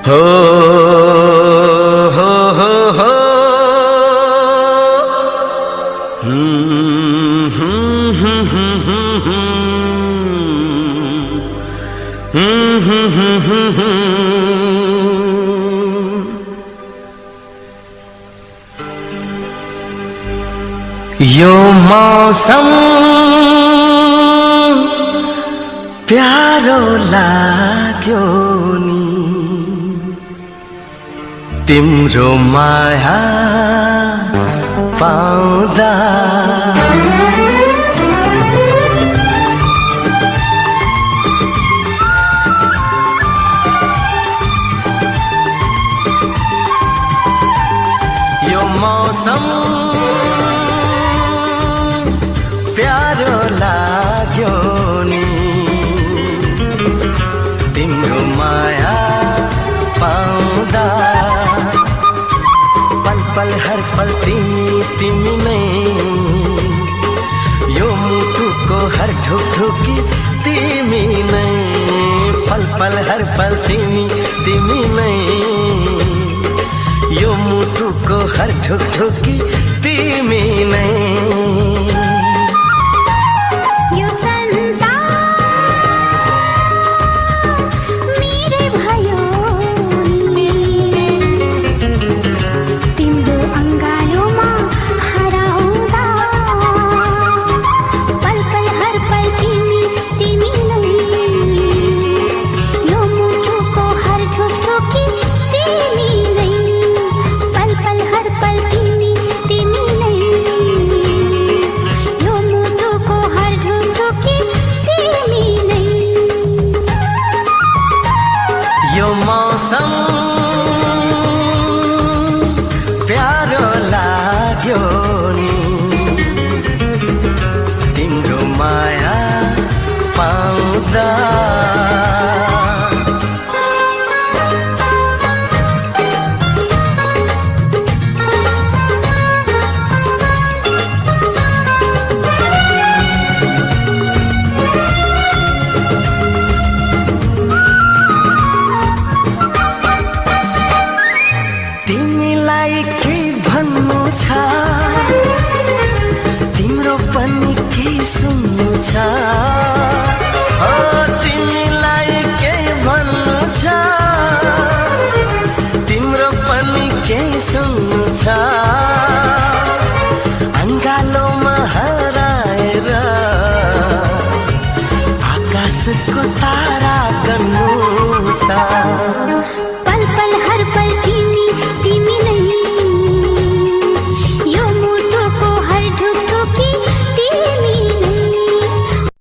हो हो हो हो यो मौसम प्यारो लाग्यो नि तिम्रो माया पाउँदा यो मौसम प्यारो लाग्यो नि तिम्रो माया पाउँदा पल पल हर पल तिमी नै यो मुटुको हर ढुकढुकी तिमी नै पल पल हर पल तिमी नै यो मुटुको हर ढुकढुकी तिमी नै यो मौसम प्यारो लाग्यो नि तिम्रो माया पाउँदा तिमीलाई के भन्नु छ तिम्रो पनि के सुन्नु छ तिमीलाई के भन्नु छ तिम्रो पनि के सुन्नु छ अङ्गालोमा हराएर आकाशको तारा गर्नु छ